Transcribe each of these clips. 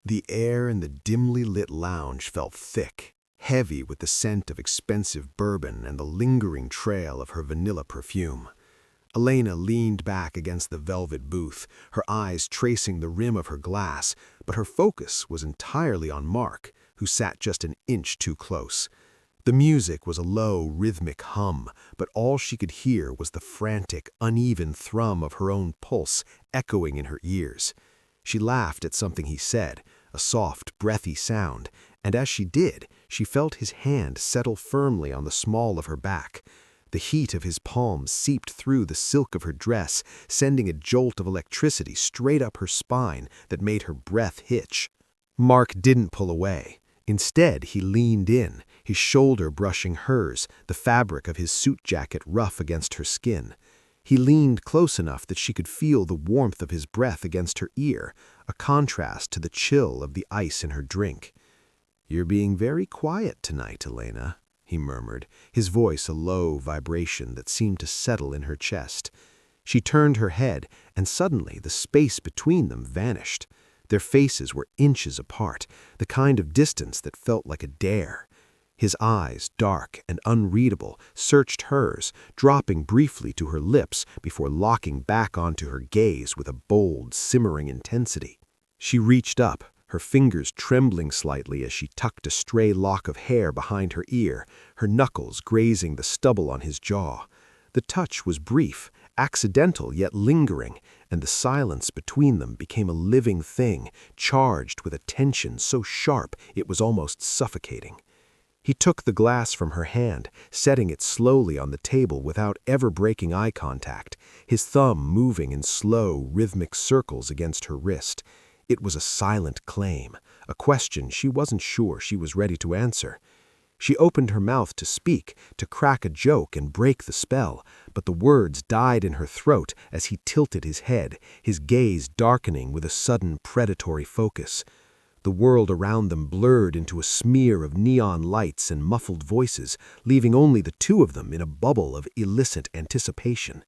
The air in the dimly lit lounge felt thick, heavy with the scent of expensive bourbon and the lingering trail of her vanilla perfume. Elena leaned back against the velvet booth, her eyes tracing the rim of her glass, but her focus was entirely on Mark, who sat just an inch too close. The music was a low, rhythmic hum, but all she could hear was the frantic, uneven thrum of her own pulse echoing in her ears. She laughed at something he said, a soft, breathy sound, and as she did, she felt his hand settle firmly on the small of her back. The heat of his palm seeped through the silk of her dress, sending a jolt of electricity straight up her spine that made her breath hitch. Mark didn't pull away. Instead, he leaned in, his shoulder brushing hers, the fabric of his suit jacket rough against her skin. He leaned close enough that she could feel the warmth of his breath against her ear, a contrast to the chill of the ice in her drink. "You're being very quiet tonight, Elena," he murmured, his voice a low vibration that seemed to settle in her chest. She turned her head, and suddenly the space between them vanished. Their faces were inches apart, the kind of distance that felt like a dare. His eyes, dark and unreadable, searched hers, dropping briefly to her lips before locking back onto her gaze with a bold, simmering intensity. She reached up, her fingers trembling slightly as she tucked a stray lock of hair behind her ear, her knuckles grazing the stubble on his jaw. The touch was brief, accidental yet lingering, and the silence between them became a living thing, charged with a tension so sharp it was almost suffocating. He took the glass from her hand, setting it slowly on the table without ever breaking eye contact, his thumb moving in slow, rhythmic circles against her wrist. It was a silent claim, a question she wasn't sure she was ready to answer. She opened her mouth to speak, to crack a joke and break the spell, but the words died in her throat as he tilted his head, his gaze darkening with a sudden predatory focus. The world around them blurred into a smear of neon lights and muffled voices, leaving only the two of them in a bubble of illicit anticipation.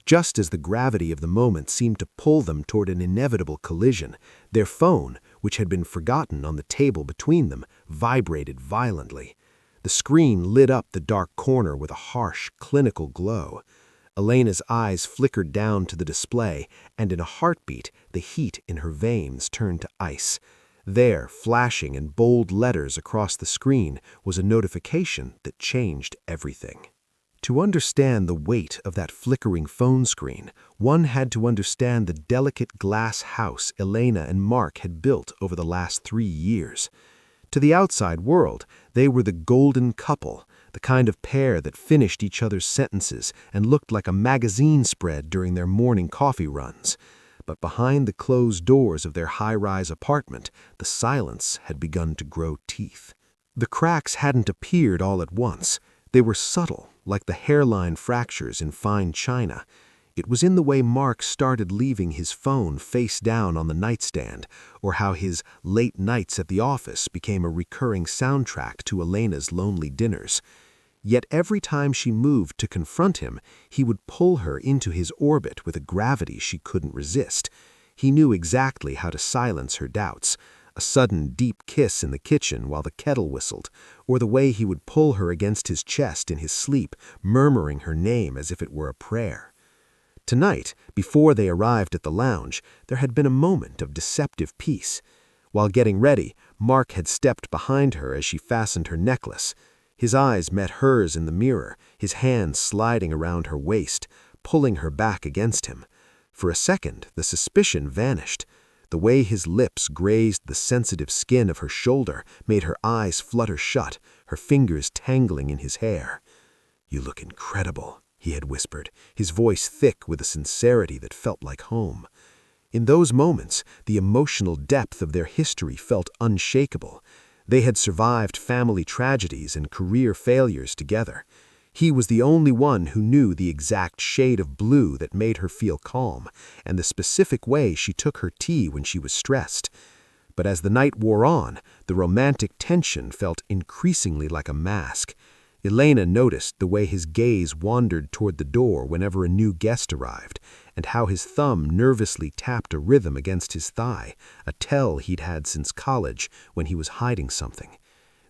Just as the gravity of the moment seemed to pull them toward an inevitable collision, their phone, which had been forgotten on the table between them, vibrated violently. The screen lit up the dark corner with a harsh, clinical glow. Elena's eyes flickered down to the display, and in a heartbeat, the heat in her veins turned to ice. There, flashing in bold letters across the screen, was a notification that changed everything. To understand the weight of that flickering phone screen, one had to understand the delicate glass house Elena and Mark had built over the last 3 years. To the outside world, they were the golden couple, the kind of pair that finished each other's sentences and looked like a magazine spread during their morning coffee runs. But behind the closed doors of their high-rise apartment, the silence had begun to grow teeth. The cracks hadn't appeared all at once. They were subtle, like the hairline fractures in fine china. It was in the way Mark started leaving his phone face down on the nightstand, or how his late nights at the office became a recurring soundtrack to Elena's lonely dinners. Yet every time she moved to confront him, he would pull her into his orbit with a gravity she couldn't resist. He knew exactly how to silence her doubts. A sudden deep kiss in the kitchen while the kettle whistled, or the way he would pull her against his chest in his sleep, murmuring her name as if it were a prayer. Tonight, before they arrived at the lounge, there had been a moment of deceptive peace. While getting ready, Mark had stepped behind her as she fastened her necklace. His eyes met hers in the mirror, his hands sliding around her waist, pulling her back against him. For a second, the suspicion vanished. The way his lips grazed the sensitive skin of her shoulder made her eyes flutter shut, her fingers tangling in his hair. "You look incredible," he had whispered, his voice thick with a sincerity that felt like home. In those moments, the emotional depth of their history felt unshakable. They had survived family tragedies and career failures together. He was the only one who knew the exact shade of blue that made her feel calm, and the specific way she took her tea when she was stressed. But as the night wore on, the romantic tension felt increasingly like a mask. Elena noticed the way his gaze wandered toward the door whenever a new guest arrived, and how his thumb nervously tapped a rhythm against his thigh, a tell he'd had since college when he was hiding something.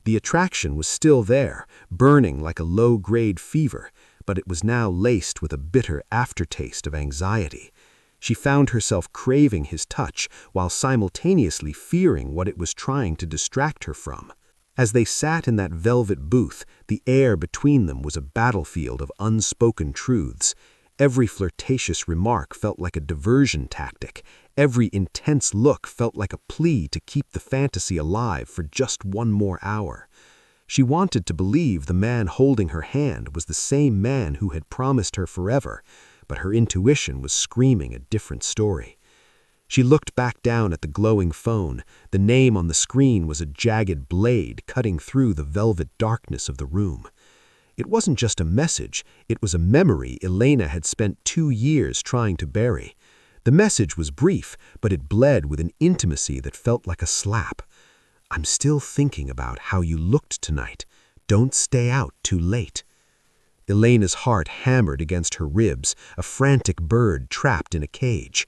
The attraction was still there, burning like a low-grade fever, but it was now laced with a bitter aftertaste of anxiety. She found herself craving his touch while simultaneously fearing what it was trying to distract her from. As they sat in that velvet booth, the air between them was a battlefield of unspoken truths. Every flirtatious remark felt like a diversion tactic. Every intense look felt like a plea to keep the fantasy alive for just one more hour. She wanted to believe the man holding her hand was the same man who had promised her forever, but her intuition was screaming a different story. She looked back down at the glowing phone. The name on the screen was a jagged blade cutting through the velvet darkness of the room. It wasn't just a message, it was a memory Elena had spent 2 years trying to bury. The message was brief, but it bled with an intimacy that felt like a slap. "I'm still thinking about how you looked tonight. Don't stay out too late." Elena's heart hammered against her ribs, a frantic bird trapped in a cage.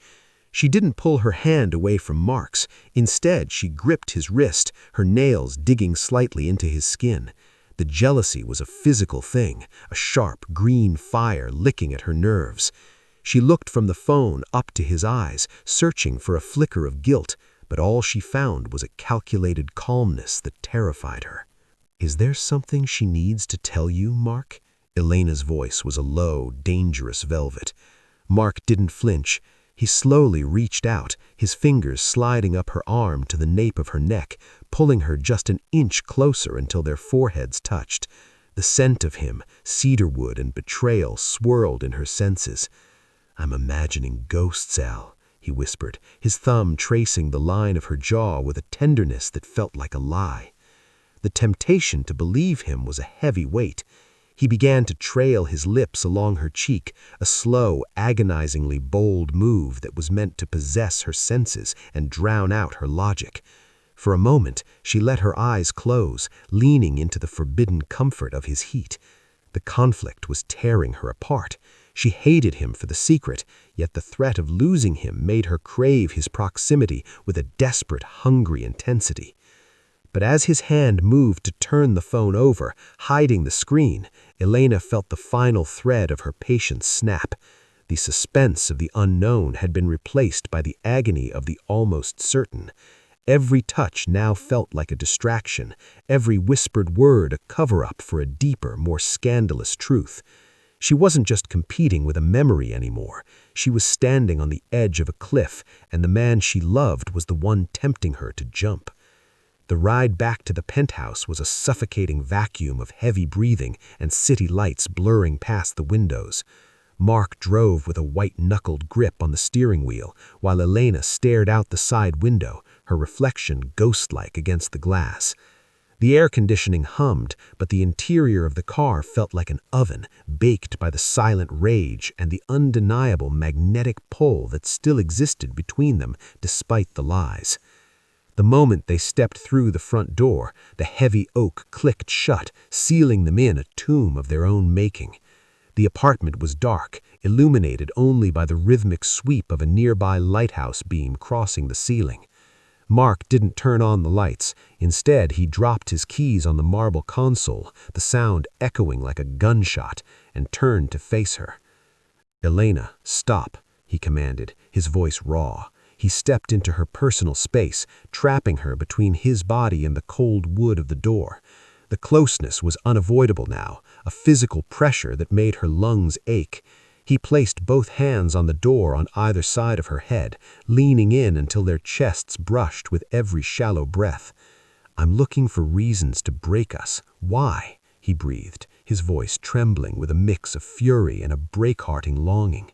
She didn't pull her hand away from Mark's. Instead, she gripped his wrist, her nails digging slightly into his skin. The jealousy was a physical thing, a sharp, green fire licking at her nerves. She looked from the phone up to his eyes, searching for a flicker of guilt, but all she found was a calculated calmness that terrified her. "Is there something she needs to tell you, Mark?" Elena's voice was a low, dangerous velvet. Mark didn't flinch. He slowly reached out, his fingers sliding up her arm to the nape of her neck, pulling her just an inch closer until their foreheads touched. The scent of him, cedarwood and betrayal, swirled in her senses. "I'm imagining ghosts, Al," he whispered, his thumb tracing the line of her jaw with a tenderness that felt like a lie. The temptation to believe him was a heavy weight. He began to trail his lips along her cheek, a slow, agonizingly bold move that was meant to possess her senses and drown out her logic. For a moment, she let her eyes close, leaning into the forbidden comfort of his heat. The conflict was tearing her apart. She hated him for the secret, yet the threat of losing him made her crave his proximity with a desperate, hungry intensity. But as his hand moved to turn the phone over, hiding the screen, Elena felt the final thread of her patience snap. The suspense of the unknown had been replaced by the agony of the almost certain. Every touch now felt like a distraction, every whispered word a cover-up for a deeper, more scandalous truth. She wasn't just competing with a memory anymore. She was standing on the edge of a cliff, and the man she loved was the one tempting her to jump. The ride back to the penthouse was a suffocating vacuum of heavy breathing and city lights blurring past the windows. Mark drove with a white-knuckled grip on the steering wheel, while Elena stared out the side window, her reflection ghost-like against the glass. The air conditioning hummed, but the interior of the car felt like an oven, baked by the silent rage and the undeniable magnetic pull that still existed between them despite the lies. The moment they stepped through the front door, the heavy oak clicked shut, sealing them in a tomb of their own making. The apartment was dark, illuminated only by the rhythmic sweep of a nearby lighthouse beam crossing the ceiling. Mark didn't turn on the lights. Instead, he dropped his keys on the marble console, the sound echoing like a gunshot, and turned to face her. "Elena, stop," he commanded, his voice raw. He stepped into her personal space, trapping her between his body and the cold wood of the door. The closeness was unavoidable now, a physical pressure that made her lungs ache. He placed both hands on the door on either side of her head, leaning in until their chests brushed with every shallow breath. "I'm looking for reasons to break us. Why?" he breathed, his voice trembling with a mix of fury and a break-hearting longing.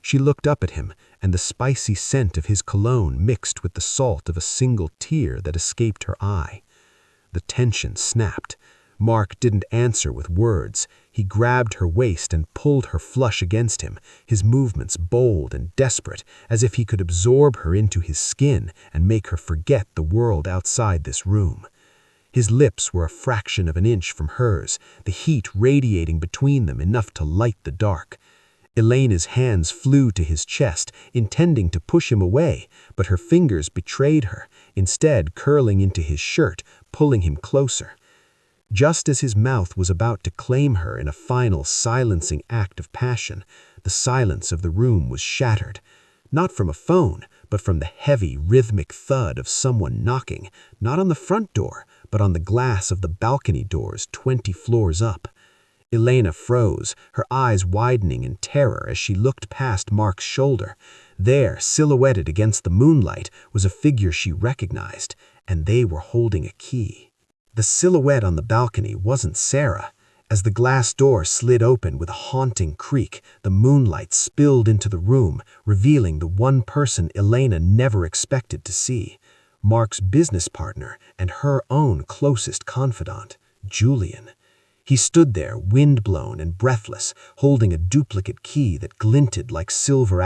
She looked up at him, and the spicy scent of his cologne mixed with the salt of a single tear that escaped her eye. The tension snapped. Mark didn't answer with words. He grabbed her waist and pulled her flush against him, his movements bold and desperate, as if he could absorb her into his skin and make her forget the world outside this room. His lips were a fraction of an inch from hers, the heat radiating between them enough to light the dark. Elena's hands flew to his chest, intending to push him away, but her fingers betrayed her, instead curling into his shirt, pulling him closer. Just as his mouth was about to claim her in a final silencing act of passion, the silence of the room was shattered. Not from a phone, but from the heavy, rhythmic thud of someone knocking, not on the front door, but on the glass of the balcony doors 20 floors up. Elena froze, her eyes widening in terror as she looked past Mark's shoulder. There, silhouetted against the moonlight, was a figure she recognized, and they were holding a key. The silhouette on the balcony wasn't Sarah. As the glass door slid open with a haunting creak, the moonlight spilled into the room, revealing the one person Elena never expected to see. Mark's business partner and her own closest confidant, Julian. He stood there, wind-blown and breathless, holding a duplicate key that glinted like silver